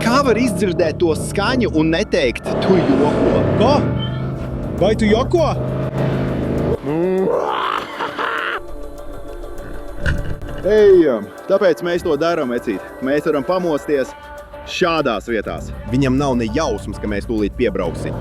Kā var izdzirdēt to skaņu un neteikt, tu joko? Ko? Vai tu joko? Ejam, tāpēc mēs to darām, vecīt. Mēs varam pamosties šādās vietās. Viņam nav ne jausmas, ka mēs tūlīt piebrauksim.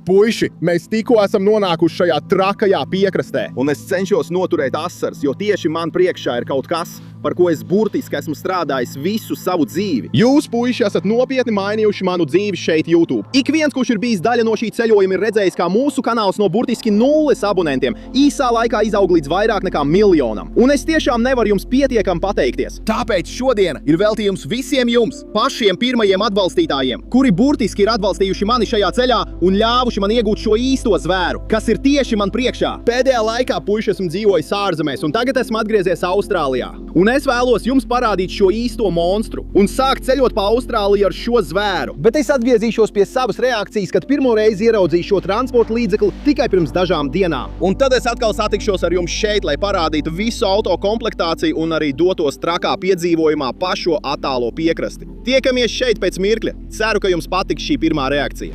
Puiši, mēs tikko esam nonākuši šajā trakajā piekrastē. Un es cenšos noturēt asaras, jo tieši man priekšā ir kaut kas, par ko es burtiski esmu strādājis visu savu dzīvi. Jūs, puiši, esat nopietni mainījuši manu dzīvi šeit YouTube. Ik viens, kurš ir bijis daļa no šī ceļojuma, ir redzējis, kā mūsu kanāls no burtiski 0 abonentiem īsā laikā izaug līdz vairāk nekā 1 miljonam. Un es tiešām nevaru jums pietiekami pateikties. Tāpēc šodiena ir veltījums visiem jums, pašiem pirmajiem atbalstītājiem, kuri burtiski ir atbalstījuši mani šajā ceļā un ļāvuši man iegūt šo īsto zvēru, kas ir tieši man priekšā. Pēdējā laikā, puiši, esmu dzīvojis ārzemēs, un tagad esmu atgriezies Austrālijā. Un es vēlos jums parādīt šo īsto monstru un sākt ceļot pa Austrāliju ar šo zvēru. Bet es atgriezīšos pie savas reakcijas, kad pirmo reizi ieraudzīju šo transporta līdzekli tikai pirms dažām dienām. Un tad es atkal satikšos ar jums šeit, lai parādītu visu auto komplektāciju un arī dotos trakā piedzīvojumā pa šo attālo piekrasti. Tiekamies šeit pēc mirkļa. Ceru, ka jums patiks šī pirmā reakcija.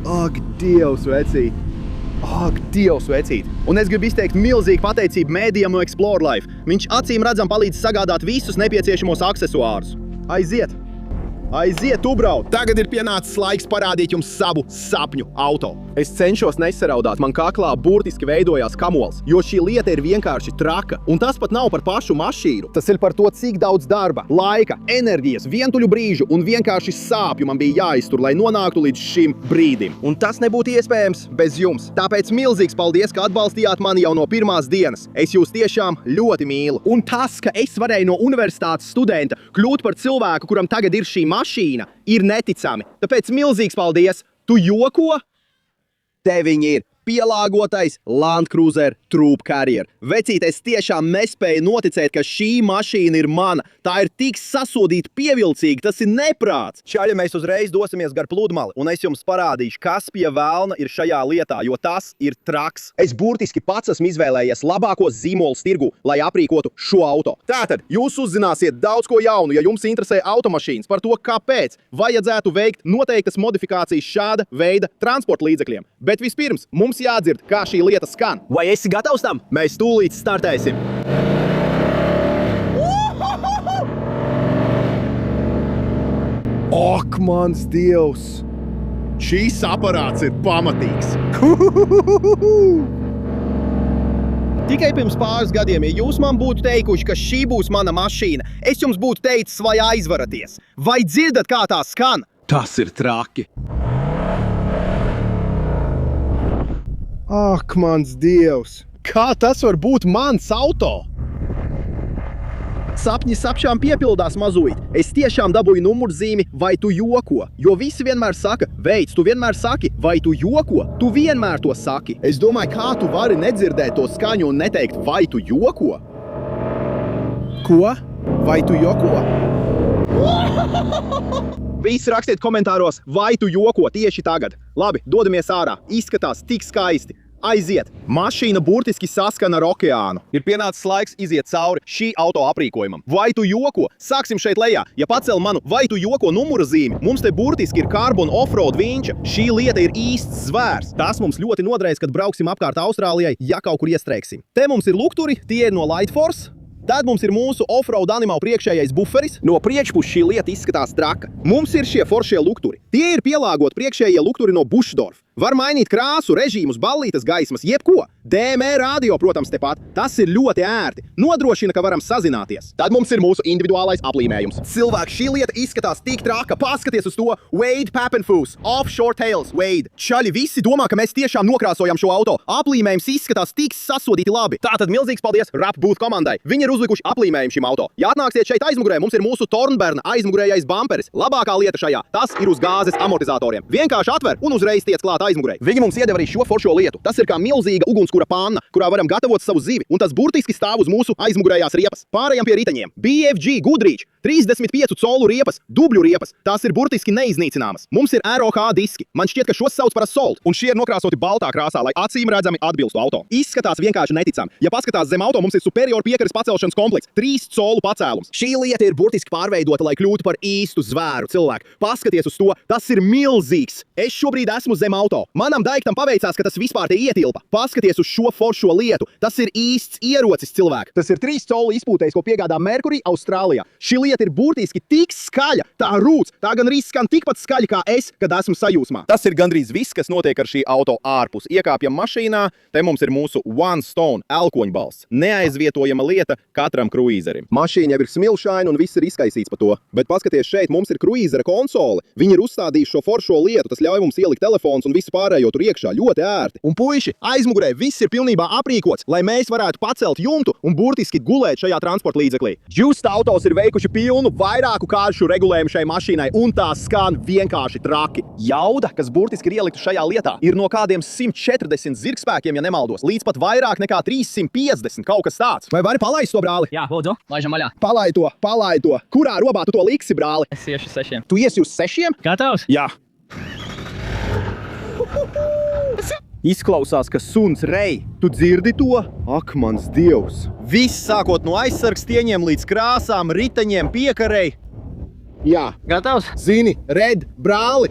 Ak, Dievs, vecīt! Ak, Dievs, vecīt! Un es gribu izteikt milzīgu pateicību mēdījam no Explore Life. Viņš acīm redzam palīdz sagādāt visus nepieciešamos aksesuārus. Aiziet! Aiziet, ubrauc! Tagad ir pienācis laiks parādīt jums savu sapņu auto. Es cenšos nesaraudāt, man kaklā burtiski veidojās kamols, jo šī lieta ir vienkārši traka. Un tas pat nav par pašu mašīnu. Tas ir par to, cik daudz darba, laika, enerģijas, vientuļu brīžu un vienkārši sāpju man bija jāiztur, lai nonāktu līdz šim brīdim. Un tas nebūtu iespējams bez jums. Tāpēc milzīgs paldies, ka atbalstījāt mani jau no pirmās dienas. Es jūs tiešām ļoti mīlu. Un tas, ka es varēju no universitātes studenta kļūt par cilvēku, kuram tagad ir šī mašīna, ir neticami. Tāpēc milzīgs paldies! Tu joko? Te viņi ir. Pielāgotais Land Cruiser Troop Carrier. Vecīt, es tiešām nespēju noticēt, ka šī mašīna ir mana. Tā ir tik sasodīta pievilcīga, tas ir neprāts. Čaļi, mēs uzreiz dosimies gar pludmali, un es jums parādīšu, kas pie velna ir šajā lietā, jo tas ir traks. Es burtiski pats esmu izvēlējies labākos zīmolus tirgu, lai aprīkotu šo auto. Tātad, jūs uzzināsiet daudz ko jaunu, ja jums interesē automašīnas, par to, kāpēc vajadzētu veikt noteiktas modifikācijas šāda veida transporta līdzekļiem. Bet vispirms, mums jādzird, kā šī lieta skan. Vai esi gatavs tam? Mēs tūlīt startēsim. Ak, mans Dievs! Šīs aparāts ir pamatīgs. Tikai pirms pāris gadiem, ja jūs man būtu teikuši, ka šī būs mana mašīna, es jums būtu teicis, vai aizvaraties. Vai dzirdat, kā tā skan? Tas ir traki. Ak, mans Dievs! Kā tas var būt mans auto? Sapņi sapšām piepildās, mazuīt. Es tiešām dabūju numurzīmi, vai tu joko? Jo visi vienmēr saka, veids, tu vienmēr saki, vai tu joko? Tu vienmēr to saki. Es domāju, kā tu vari nedzirdēt to skaņu un neteikt, vai tu joko? Ko? Vai tu joko? Visi rakstiet komentāros, vai tu joko tieši tagad. Labi, dodamies ārā. Izskatās tik skaisti. Aiziet! Mašīna burtiski saskana ar okeānu. Ir pienācis laiks iziet cauri šī auto aprīkojumam. Vai tu joko? Sāksim šeit lejā. Ja pacel manu vai tu joko numura zīmi, mums te burtiski ir carbon offroad vinča. Šī lieta ir īsts zvērs. Tas mums ļoti noderēs, kad brauksim apkārt Austrālijai, ja kaut kur iestrēgsim. Te mums ir lukturi, tie ir no Lightforce. Tad mums ir mūsu offroad animālu priekšējais buferis. No priekšpuses šī lieta izskatās traka. Mums ir šie foršie lukturi. Tie ir pielāgoti priekšējie lukturi no Bushdorf. Var mainīt krāsu, režīmus, ballītes gaismas, jebko. DME radio, protams, tepat. Tas ir ļoti ērti. Nodrošina, ka varam sazināties. Tad mums ir mūsu individuālais aplīmējums. Cilvēki, šī lieta izskatās tik traka. Paskaties uz to. Wade Pappenfuss, Offshore Tales, Wade. Čaļi visi domā, ka mēs tiešām nokrāsojam šo auto. Aplīmējums izskatās tik sasodīti labi. Tātad milzīgs paldies Rap Boot komandai. Viņi ir uzlikuši aplīmējumu šim auto. Ja atnāksiet šeit aizmugurē, mums ir mūsu Tornberna aizmugurējais bamperis. Labākā lieta šajā. Tas ir uz gāzes amortizatoriem. Vienkārši atver un uzreiz tiec klāt aizmugurē. Viņi mums iedeva arī šo foršo lietu. Tas ir kā milzīga ugunskura vidusskura panna, kurā varam gatavot savu zivi, un tas burtiski stāv uz mūsu aizmugurējās riepas. Pārējām pie riteņiem. BFG Goodreach 35 colu riepas, dubļu riepas. Tās ir burtiski neiznīcināmas. Mums ir ROH diski. Man šķiet, ka šos sauc par Assault, un šie ir nokrāsoti baltā krāsā, lai acīm redzami atbilstu auto. Izskatās vienkārši neticami. Ja paskatās zem auto, mums ir superior piekares pacelšanas komplekts, 3 colu pacēlums. Šī lieta ir burtiski pārveidota, lai kļūtu par īstu zvēru cilvēku. Paskaties uz to, tas ir milzīgs. Es šobrīd esmu zem auto. Manam daiktam paveicās, ka tas vispār te ietilpa. Paskaties uz šo foršo lietu. Tas ir īsts ierocis cilvēku. Tas ir 3 colu izpūtējs, ko piegādā Mercury Austrālijā. Šī lieta ir burtiski tik skaļa, tā rūc, tā gan arī skan tikpat skaļi kā es, kad esmu sajūsmā. Tas ir gandrīz viss, kas notiek ar šī auto ārpus. Iekāpjam mašīnā, te mums ir mūsu One Stone elkoņbalss. Neaizvietojama lieta katram kruīzerim. Mašīna jau ir smilšaina un viss ir izkaisīts pa to. Bet paskaties šeit, mums ir kruīzera konsole. Viņi ir uzstādījuši šo foršo lietu, tas ļauj mums ielikt telefons un visu pārējo tur iekšā ļoti ērti. Un puiši, aizmugurē viss ir pilnībā aprīkots, lai mēs varētu pacelt jumtu un burtiski gulēt šajā transporta līdzeklī. Just autos ir veikuši pilnu vairāku kāršu regulējumu šai mašīnai, un tā skan vienkārši traki. Jauda, kas burtiski ir ielikta šajā lietā, ir no kādiem 140 zirgspēkiem, ja nemaldos, līdz pat vairāk nekā 350, kaut kas tāds. Vai vari palaist to, brāli? Jā, lūdzu, laižam vaļā. Palai to. Kurā robā tu to liksi, brāli? Es iešu 6. Tu iesi uz 6? Gatavs? Jā. Izklausās, ka suns rej. Tu dzirdi to? Ak, mans Dievs! Viss sākot no aizsargstieņiem līdz krāsām, riteņiem, piekarei. Jā. Gatavs? Zini, red, brāli!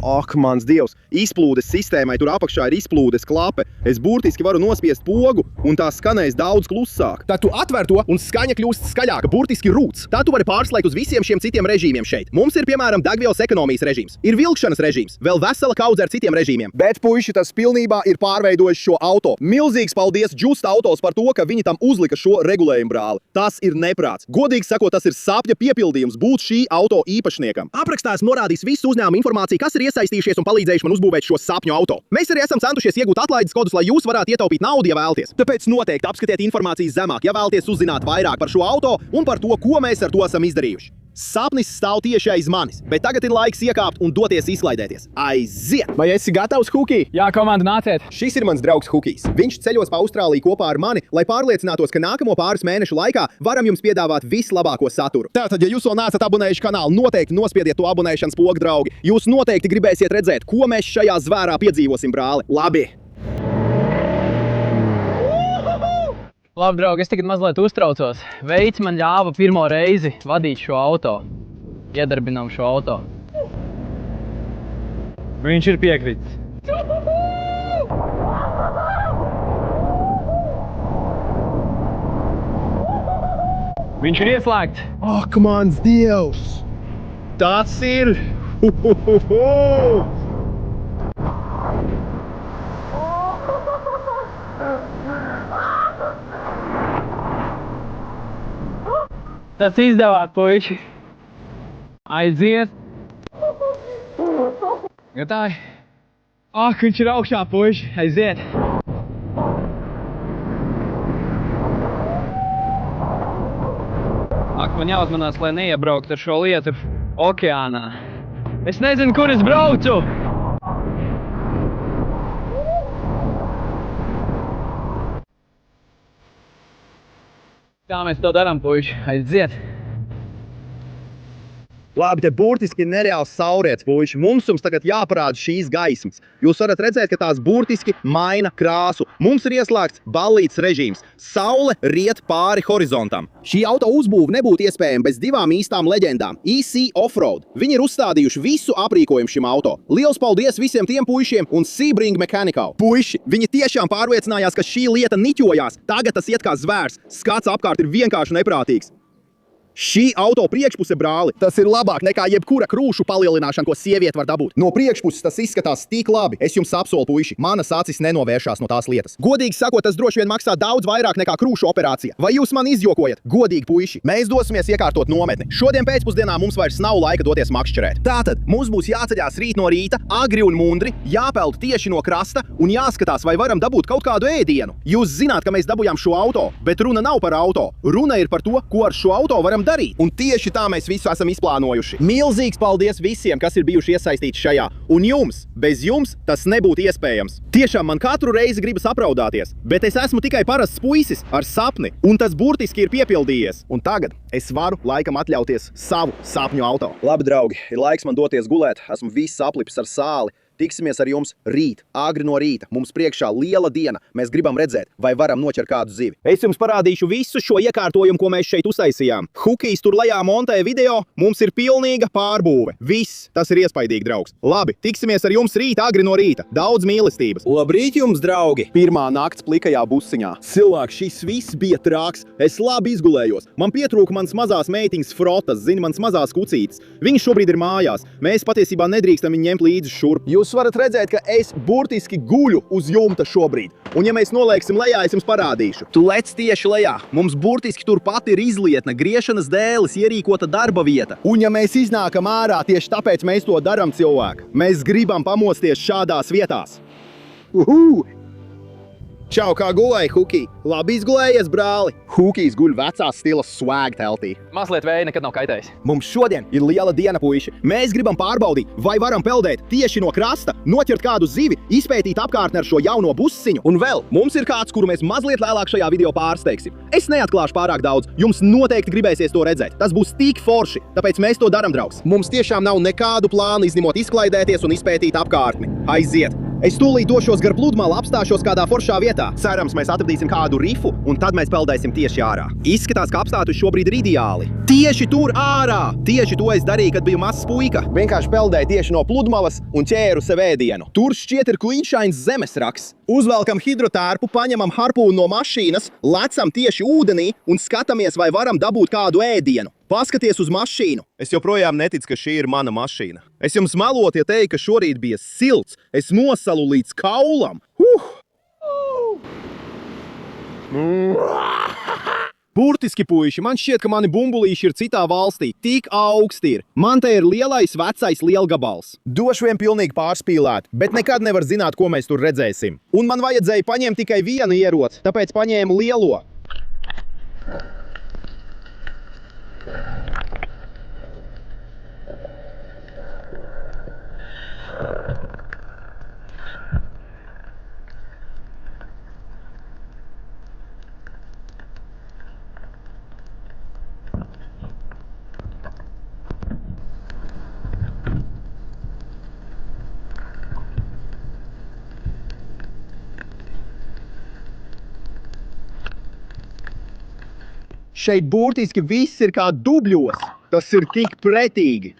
Ak, mans Dievs! Izplūdes sistēmai tur apakšā ir izplūdes klape. Es burtiski varu nospiest pogu, un tā skanēs daudz klusāk. Tad tu atver to, un skaņa kļūst skaļāka, burtiski rūc. Tad tu vari pārslēgt uz visiem šiem citiem režīmiem šeit. Mums ir, piemēram, degvielas ekonomijas režīms, ir vilkšanas režīms, vēl vesela kaudze ar citiem režīmiem. Bet, puiši, tas pilnībā ir pārveidojis šo auto. Milzīgs paldies Just Autos par to, ka viņi tam uzlika šo regulējumu, brāli. Tas ir neprāts. Godīgi sakot, tas ir sapņa piepildījums būt šī auto īpašniekam. Aprakstā esmu norādījis visu uzņēmumu informāciju, kas ir iesaistījušies un palīdzējuši man uzbūvēt šo sapņu auto. Mēs arī esam centušies iegūt atlaides kodus, lai jūs varētu ietaupīt naudu, ja vēlaties. Tāpēc noteikti apskatiet informācijas zemāk, ja vēlaties uzzināt vairāk par šo auto un par to, ko mēs ar to esam izdarījuši. Sapnis stāv tieši aiz manis, bet tagad ir laiks iekāpt un doties izklaidēties. Aiziet! Vai esi gatavs, Huki? Jā, komanda, nāciet! Šis ir mans draugs Hukijs. Viņš ceļos pa Austrāliju kopā ar mani, lai pārliecinātos, ka nākamo pāris mēnešu laikā varam jums piedāvāt vislabāko saturu. Tātad, ja jūs vēl neesat abonējuši kanālu, noteikti nospiediet to abonēšanas pogu, draugi. Jūs noteikti gribēsiet redzēt, ko mēs šajā zvērā piedzīvosim, brāli. Labi! Labi, draugi, es tagad mazliet uztraucos. Veids man ļāva pirmo reizi vadīt šo auto. Iedarbinām šo auto. Viņš ir piekritis. Viņš ir ieslēgts. Ak, mans Dievs! Tas ir! Tas izdevāt, puiši. Aiziet. Gatavi. Ak, viņš ir augšā, puiši. Aiziet. Ak, man jāuzmanās, lai neiebraukt ar šo lietu okeānā. Es nezinu, kur es braucu. Kā mēs to darām, puiši? Aiziet! Labi, te burtiski nereāls sauriets, puiši. Mums jums tagad jāparāda šīs gaismas. Jūs varat redzēt, ka tās burtiski maina krāsu. Mums ir ieslēgts ballītes režīms. Saule riet pāri horizontam. Šī auto uzbūve nebūtu iespējama bez divām īstām leģendām. EC Offroad. Viņi ir uzstādījuši visu aprīkojumu šim auto. Liels paldies visiem tiem puišiem un Sebring Mechanical. Puiši, viņi tiešām pārliecinājās, ka šī lieta niķojās. Tagad tas iet kā zvērs. Skats apkārt ir vienkārši neprātīgs. Šī auto priekšpuse, brāli, tas ir labāk nekā jebkura krūšu palielināšana, ko sieviete var dabūt. No priekšpuses tas izskatās tik labi. Es jums apsolu, puiši, manas acis nenovēršās no tās lietas. Godīgi sakot, tas droši vien maksā daudz vairāk nekā krūšu operācija. Vai jūs man izjokojat? Godīgi, puiši, mēs dosimies iekārtot nometni. Šodien pēcpusdienā mums vairs nav laika doties makšķerēt. Tātad mums būs jāceļās rīt no rīta, agri un mundri, jāpeld tieši no krasta un jāskatās, vai varam dabūt kaut kādu ēdienu. Jūs zināt, ka mēs dabujām šo auto, bet runa nav par auto. Runa ir par to, ko ar šo auto varam darīt. Un tieši tā mēs visu esam izplānojuši. Milzīgs paldies visiem, kas ir bijuši iesaistīti šajā. Un jums, bez jums tas nebūtu iespējams. Tiešām man katru reizi gribas apraudāties, bet es esmu tikai parasts puisis ar sapni, un tas burtiski ir piepildījies. Un tagad es varu laikam atļauties savu sapņu auto. Labi, draugi, ir laiks man doties gulēt. Esmu viss aplipis ar sāli. Tiksimies ar jums rīt, agri no rīta. Mums priekšā liela diena. Mēs gribam redzēt, vai varam noķert kādu zivi. Es jums parādīšu visu šo iekārtojumu, ko mēs šeit uztaisījām. Hukijs tur lejā montē video. Mums ir pilnīga pārbūve. Viss, tas ir iespaidīgi, draugs. Labi, tiksimies ar jums rīt, agri no rīta. Daudz mīlestības. Labrīt jums, draugi! Pirmā nakts plikajā busiņā. Cilvēks, šis viss bija trāks. Es labi izgulējos. Man pietrūka mans mazās meitiņas frotas, mans mazās kucītes. Viņš šobrīd ir mājās. Mēs patiesībā nedrīkstam viņu ņemt līdzi šurp. Jūs varat redzēt, ka es burtiski guļu uz jumta šobrīd. Un ja mēs nolieksim lejā, es jums parādīšu. Tu lec tieši lejā. Mums burtiski turpat ir izlietne, griešanas dēlis, ierīkota darba vieta. Un ja mēs iznākam ārā, tieši tāpēc mēs to darām, cilvēki. Mēs gribam pamosties šādās vietās. Čau, kā gulēji, Hukij? Labi izgulējies, brāli? Hukijs guļ vecās stilas swag teltī. Mazliet vēja nekad nav kaitējis. Mums šodien ir liela diena, puiši. Mēs gribam pārbaudīt, vai varam peldēt tieši no krasta, noķert kādu zivi, izpētīt apkārtni ar šo jauno busiņu. Un vēl, mums ir kāds, kuru mēs mazliet vēlāk šajā video pārsteigsim. Es neatklāšu pārāk daudz, jums noteikti gribēsies to redzēt. Tas būs tik forši, tāpēc mēs to daram, draugs. Mums tiešām nav nekādu plānu izņemot izklaidēties un izpētīt apkārtni. Aiziet! Es tūlīt došos gar pludmali, apstāšos kādā foršā vietā. Cerams, mēs atradīsim kādu rifu, un tad mēs peldēsim tieši ārā. Izskatās, ka apstākļi šobrīd ir ideāli. Tieši tur ārā! Tieši to es darīju, kad biju mazs puika. Vienkārši peldēju tieši no pludmalas un ķēru sev ēdienu. Tur šķiet ir klīnšains zemesraks. Uzvelkam hidrotērpu, paņemam harpūnu no mašīnas, lecam tieši ūdenī un skatāmies, vai varam dabūt kādu ēdienu. Paskaties uz mašīnu. Es joprojām neticu, ka šī ir mana mašīna. Es jums melot, ja teiktu, ka šorīt bija silts. Es nosalu līdz kaulam. Burtiski, puiši, man šķiet, ka mani bumbulīši ir citā valstī. Tik augsti ir. Man te ir lielais, vecais lielgabals. Došu vien pilnīgi pārspīlēt, bet nekad nevar zināt, ko mēs tur redzēsim. Un man vajadzēja paņemt tikai vienu ieroci, tāpēc paņēmu lielo. Šeit burtiski viss ir kā dubļos. Tas ir tik pretīgi.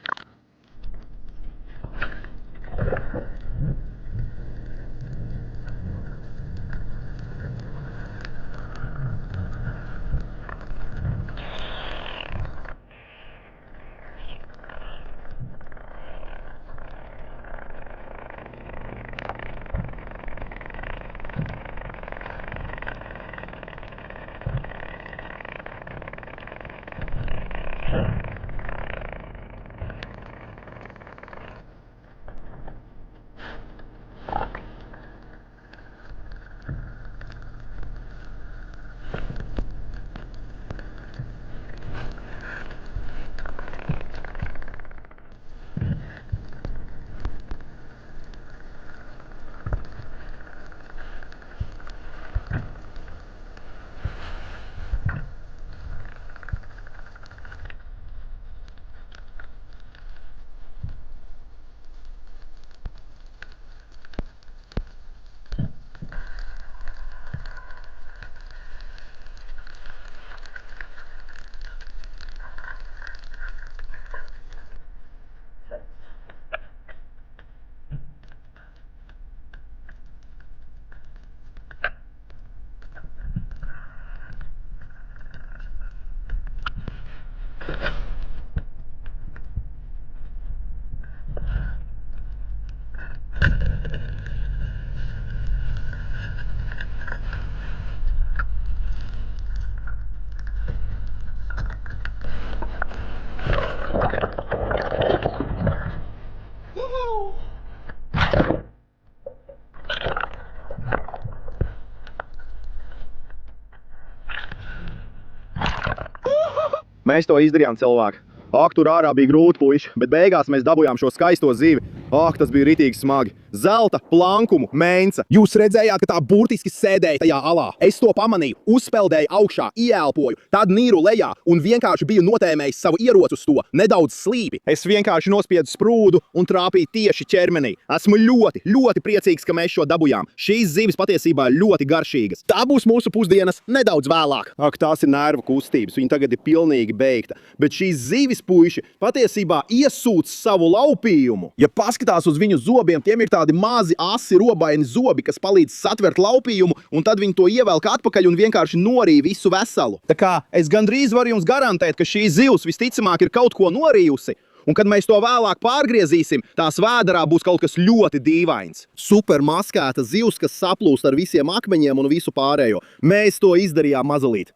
Mēs to izdarījām, cilvēki. Ak, tur ārā bija grūti, puiši, bet beigās mēs dabūjām šo skaisto zivi. Ak, tas bija ritīgi smagi. Zelta, plankumu, mēnca. Jūs redzējāt, ka tā burtiski sēdēja tajā alā. Es to pamanīju, uzpeldēju augšā, ieelpoju, tad nīru lejā un vienkārši biju notēmējis savu ieroci uz to, nedaudz slīpi. Es vienkārši nospiedu sprūdu un trāpīju tieši ķermenī. Esmu ļoti, ļoti priecīgs, ka mēs šo dabūjām. Šīs zivis patiesībā ļoti garšīgas. Tā būs mūsu pusdienas nedaudz vēlāk. Ak, tās ir nervu kustības, viņa tagad ir pilnīgi beigta. Bet šīs zivis, puiši, patiesībā iesūc savu laupījumu. Ja paskatās uz viņu zobiem, tiem ir tādi mazi, asi, robaini zobi, kas palīdz satvert laupījumu, un tad viņi to ievelk atpakaļ un vienkārši norīja visu veselu. Tā kā es gandrīz varu jums garantēt, ka šī zivs visticamāk ir kaut ko norījusi, un kad mēs to vēlāk pārgriezīsim, tās vēderā būs kaut kas ļoti dīvains. Super maskēta zivs, kas saplūst ar visiem akmeņiem un visu pārējo. Mēs to izdarījām mazalīt.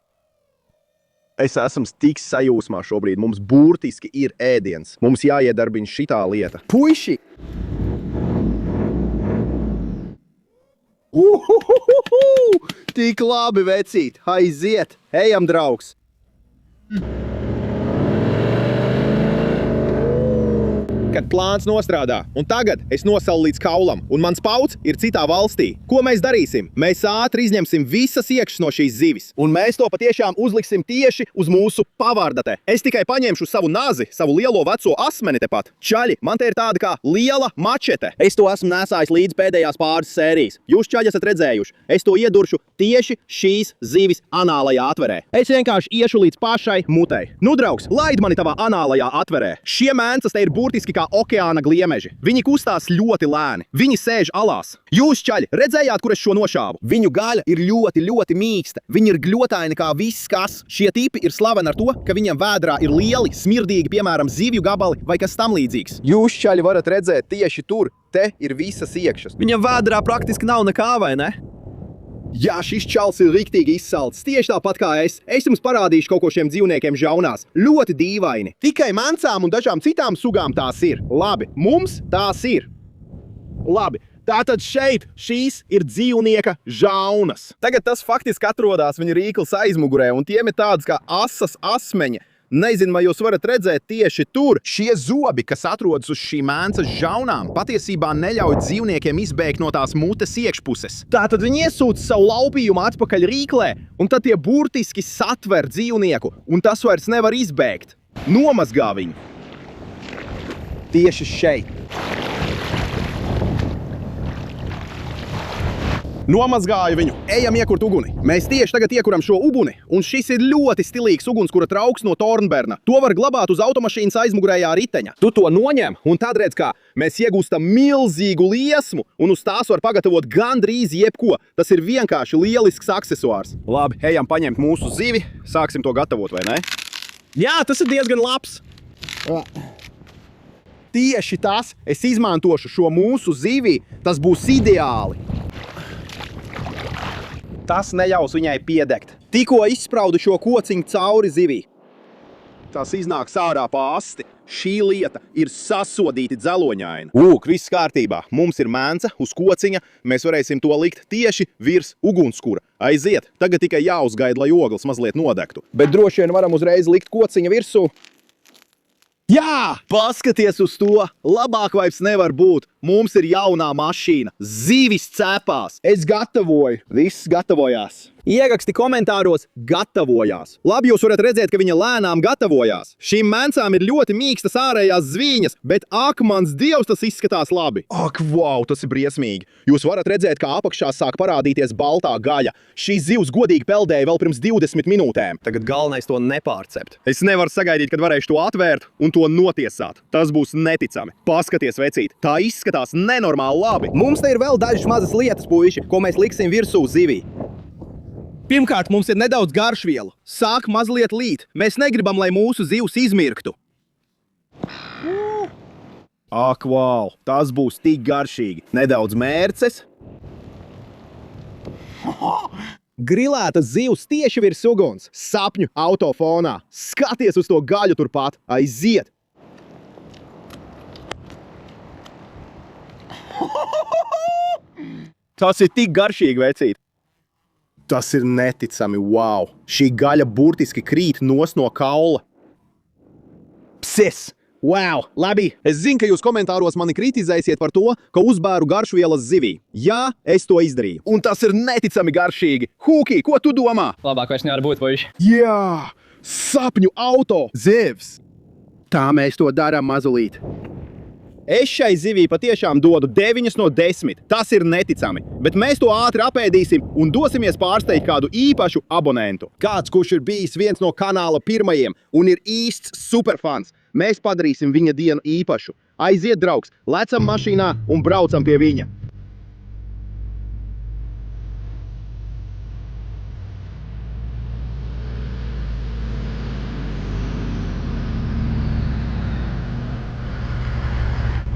Es esmu tik sajūsmā šobrīd. Mums burtiski ir ēdiens. Mums jāiedarbina šitā lieta. Puiši! Tik labi, vecīt! Aiziet! Ejam, draugs! Kad plāns nostrādā, un tagad es nosalu līdz kaulam, un mans pauds ir citā valstī. Ko mēs darīsim? Mēs ātri izņemsim visas iekšas no šīs zivis, un mēs to patiešām uzliksim tieši uz mūsu pavārdate. Es tikai paņemšu savu nazi, savu lielo veco asmeni tepat. Čaļi, man te ir tāda kā liela mačete. Es to esmu nesājis līdz pēdējās pāris sērijas. Jūs, čaļi, esat redzējuši. Es to ieduršu tieši šīs zivis anālajā atverē. Es vienkārši iešu līdz pašai mutei. Nu, draugs, laid mani tavā anālajā atverē. Šie mēncas te ir burtiski kā okeāna gliemeži. Viņi kustās ļoti lēni. Viņi sēž alās. Jūs, čaļi, redzējāt, kur es šo nošāvu? Viņu gaļa ir ļoti, ļoti mīksta. Viņi ir gļotaini kā viss kas. Šie tipi ir slaveni ar to, ka viņiem vēdrā ir lieli, smirdīgi, piemēram, zivju gabali vai kas tam līdzīgs. Jūs, čaļi, varat redzēt tieši tur. Te ir visas iekšas. Viņam vēdrā praktiski nav nekā, vai ne? Jā, šis čals ir riktīgi izsalts, tieši tāpat kā es. Es jums parādīšu kaut ko šiem dzīvniekiem žaunās. Ļoti dīvaini. Tikai mancām un dažām citām sugām tās ir. Labi, mums tās ir. Labi, tātad šeit šīs ir dzīvnieka žaunas. Tagad tas faktiski atrodas viņa rīklas aizmugurē, un tiem ir tādas kā asas asmeņa. Nezinu, vai jūs varat redzēt tieši tur. Šie zobi, kas atrodas uz šī mēncas žaunām, patiesībā neļauj dzīvniekiem izbēgt no tās mutes iekšpuses. Tātad viņi iesūc savu laupījumu atpakaļ rīklē, un tad tie burtiski satver dzīvnieku, un tas vairs nevar izbēgt. Nomazgā viņu. Tieši šeit. Nomazgāju viņu. Ejam iekurt uguni. Mēs tieši tagad iekuram šo uguni, un šis ir ļoti stilīgs ugunskura trauks no Tornberna. To var glabāt uz automašīnas aizmugurējā riteņa. Tu to noņem, un tad redz, kā mēs iegūstam milzīgu liesmu, un uz tās var pagatavot gandrīz jebko. Tas ir vienkārši lielisks aksesuārs. Labi, ejam paņemt mūsu zivi, sāksim to gatavot, vai ne? Jā, tas ir diezgan labs. Tieši tas, es izmantošu šo mūsu zivi, tas būs ideāli. Tas neļaus viņai piedegt. Tikko izspraudu šo kociņu cauri zivī. Tas iznāks ārā pa asti. Šī lieta ir sasodīti dzeloņaina. Viss kārtībā. Mums ir mēnce uz kociņa. Mēs varēsim to likt tieši virs ugunskura. Aiziet, tagad tikai jāuzgaida, lai ogles mazliet nodegtu. Bet droši vien varam uzreiz likt kociņa virsū. Jā! Paskaties uz to! Labāk vairs nevar būt. Mums ir jaunā mašīna. Zivis cepās. Es gatavoju. Viss gatavojās. Ieraksti komentāros gatavojās. Labi, jūs varat redzēt, ka viņa lēnām gatavojās. Šīm mēncām ir ļoti mīkstas ārējās zvīņas, bet ak, mans dievs, tas izskatās labi. Ak, wow, tas ir briesmīgi. Jūs varat redzēt, kā apakšā sāk parādīties baltā gaļa. Šīs zivs godīgi peldēja vēl pirms 20 minūtēm. Tagad galvenais to nepārcept. Es nevaru sagaidīt, kad varēšu to atvērt un to notiesāt. Tas būs neticami. Paskaties, vecīt, tā izskatās nenormāli labi. Mums te ir vēl dažas mazas lietas, puiši, ko mēs liksim virsū zivī. Pirmkārt, mums ir nedaudz garšvielu. Sāk mazliet līt. Mēs negribam, lai mūsu zivs izmirktu. Ak, wow, tas būs tik garšīgi. Nedaudz mērces. Grilētas zivs tieši virs uguns. Sapņu autofonā. Skaties uz to gaļu turpat. Aiziet. Tas ir tik garšīgi, vecīt. Tas ir neticami, wow! Šī gaļa burtiski krīt nos no kaula. Sis! Wow, labi! Es zinu, ka jūs komentāros mani kritizēsiet par to, ka uzbēru garšvielas zivī. Jā, es to izdarīju. Un tas ir neticami garšīgi. Hūkī, ko tu domā? Labāk vairs nevar būt, puiši. Jā, sapņu auto! Zivs! Tā mēs to darām mazulīt. Es šai zivī patiešām dodu 9 no 10. Tas ir neticami. Bet mēs to ātri apēdīsim un dosimies pārsteigt kādu īpašu abonentu. Kāds, kurš ir bijis viens no kanāla pirmajiem un ir īsts superfans, mēs padarīsim viņa dienu īpašu. Aiziet, draugs, lecam mašīnā un braucam pie viņa.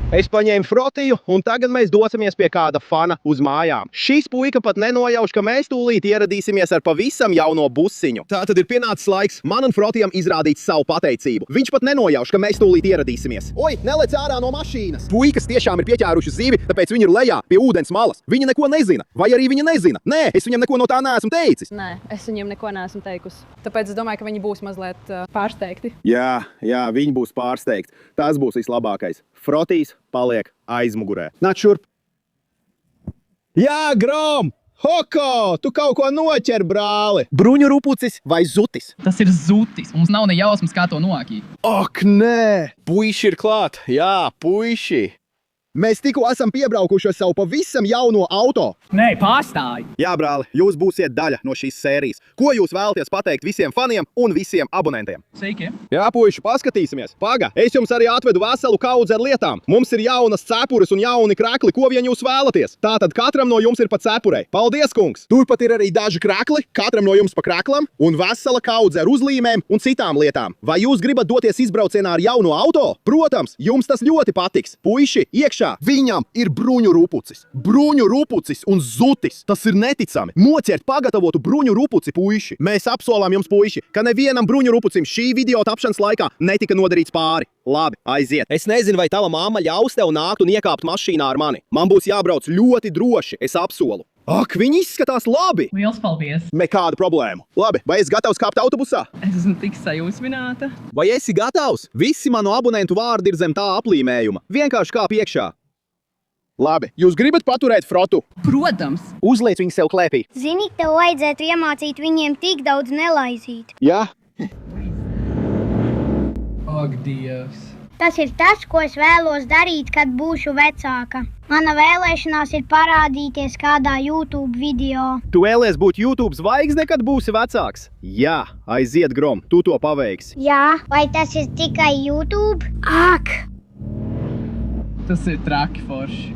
Es paņēmu frotiju, un tagad mēs dosimies pie kāda fana uz mājām. Šis puika pat nenojauš, ka mēs tūlīt ieradīsimies ar pavisam jauno busiņu. Tā tad ir pienācis laiks man un frotijam izrādīt savu pateicību. Viņš pat nenojauš, ka mēs tūlīt ieradīsimies. Oi, nelec ārā no mašīnas! Puikas tiešām ir pieķēruši zivi, tāpēc viņi ir lejā pie ūdens malas. Viņi neko nezina, vai arī viņi nezina. Nē, es viņam neko no tā neesmu teicis. Nē, es viņiem neko neesmu teikusi. Tāpēc es domāju, ka viņi būs mazliet pārsteigti. Jā, viņi būs pārsteigti. Tas būs vislabākais. Frotīs paliek aizmugurē. Nāc šurp! Jā, Grom! Hoko! Tu kaut ko noķer, brāli! Bruņu rupucis vai zutis? Tas ir zutis. Mums nav ne jausmas, kā to nokīt. Ak, nē! Puiši ir klāt! Jā, puiši! Mēs tikko esam piebraukuši ar savu pavisam jauno auto. Nē, pārstāj! Jā, brāli, jūs būsiet daļa no šīs sērijas. Ko jūs vēlaties pateikt visiem faniem un visiem abonentiem? Sveiki! Jā, puiši, paskatīsimies. Paga, es jums arī atvedu veselu kaudzi ar lietām. Mums ir jaunas cepures un jauni krekli, ko vien jūs vēlaties. Tātad katram no jums ir pa cepurei. Paldies, kungs! Turpat ir arī daži krekli, katram no jums pa kreklam, un vesela kaudze ar uzlīmēm un citām lietām. Vai jūs gribat doties izbraucienā ar jauno auto? Protams, jums tas ļoti patiks. Puiši, iekšā! Viņam ir bruņu rupucis un zutis. Tas ir neticami. Noķert pagatavotu bruņu rupuci, puiši. Mēs apsolām jums, puiši, ka nevienam bruņu rupucim šī video tapšanas laikā netika nodarīts pāri. Labi, aiziet. Es nezinu, vai tava mamma ļaus tev nākt un iekāpt mašīnā ar mani. Man būs jābrauc ļoti droši, es apsolu. Ak, viņi izskatās labi! Liels paldies! Nekādu problēmu. Labi, vai esi gatavs kāpt autobusā? Es esmu tik sajūsmināta. Vai esi gatavs? Visi manu abonentu vārdi ir zem tā aplīmējuma. Vienkārši kāp iekšā. Labi, jūs gribat paturēt frotu? Protams! Uzliec viņu sev klēpī. Zini, tev vajadzētu iemācīt viņiem tik daudz nelaizīt. Jā? Ak, Dievs! Tas ir tas, ko es vēlos darīt, kad būšu vecāka. Mana vēlēšanās ir parādīties kādā YouTube video. Tu vēlies būt YouTube zvaigzne, kad būsi vecāks? Jā, aiziet, Grom, tu to paveiksi. Jā, vai tas ir tikai YouTube? Ak! Tas ir traki forši.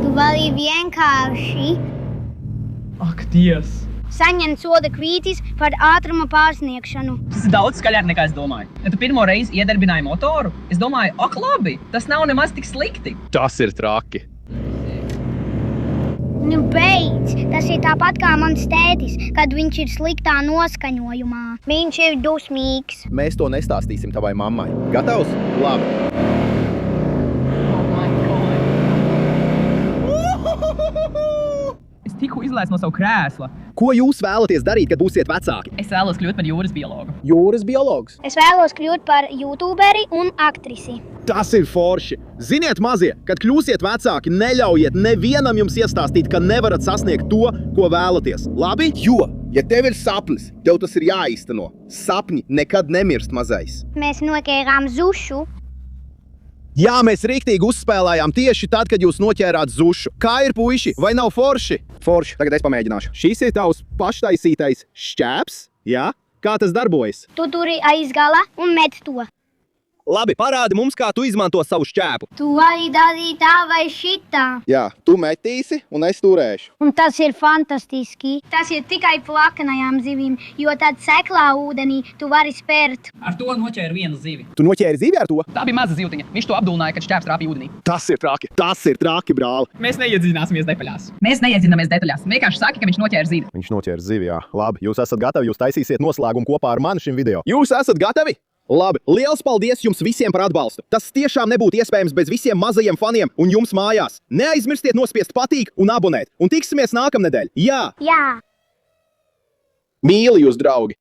Tu vari vienkārši Ak, Dievs! saņemt soda krītis par ātruma pārsniegšanu. Tas ir daudz skaļāk nekā es domāju. Ja tu pirmo reizi iedarbināji motoru, es domāju, ak, labi, tas nav nemaz tik slikti. Tas ir traki. Nu beidz! Tas ir tāpat kā mans tētis, kad viņš ir sliktā noskaņojumā. Viņš ir dusmīgs. Mēs to nestāstīsim tavai mammai. Gatavs? Labi. Oh my God! Es tikko izlaistu no savu krēsla. Ko jūs vēlaties darīt, kad būsiet vecāki? Es vēlos kļūt par jūras biologu. Jūras biologs. Es vēlos kļūt par youtuberi un aktrisi. Tas ir forši. Ziniet, mazie, kad kļūsiet vecāki, neļaujiet nevienam jums iestāstīt, ka nevarat sasniegt to, ko vēlaties. Labi? Jo, ja tev ir sapnis, tev tas ir jāīsteno. Sapņi nekad nemirst, mazais. Mēs noķērām zušu. Jā, mēs riktīgi uzspēlējām tieši tad, kad jūs noķērāt zušu. Kā ir, puiši? Vai nav forši? Forši. Tagad es pamēģināšu. Šis ir tavs paštaisītais šķēps? Jā? Kā tas darbojas? Tu turi aiz gala un met to. Labi, parādi mums, kā tu izmanto savu šķēpu. Tu vari darīt tā vai šitā. Jā, tu metīsi un es turēšu. Un tas ir fantastiski. Tas ir tikai plakanajām zivīm, jo tad seklā ūdenī tu vari spērt. Ar to noķēru vienu zivi. Tu noķēri zivi ar to? Tā bija maza zivtiņa. Viņš to apdulināja, kad šķēps trāpīja ūdenī. Tas ir traki. Tas ir traki, brāli. Mēs neiedzināsimies detaļās. Vienkārši saki, ka viņš noķēra zivi. Viņš noķēra zivi, jā. Labi, jūs esat gatavi, jūs taisīsiet noslēgumu kopā ar mani šim video. Jūs esat gatavi? Labi, liels paldies jums visiem par atbalstu. Tas tiešām nebūtu iespējams bez visiem mazajiem faniem un jums mājās. Neaizmirstiet nospiest patīk un abonēt. Un tiksimies nākamnedēļ. Jā! Jā! Mīlu jūs, draugi!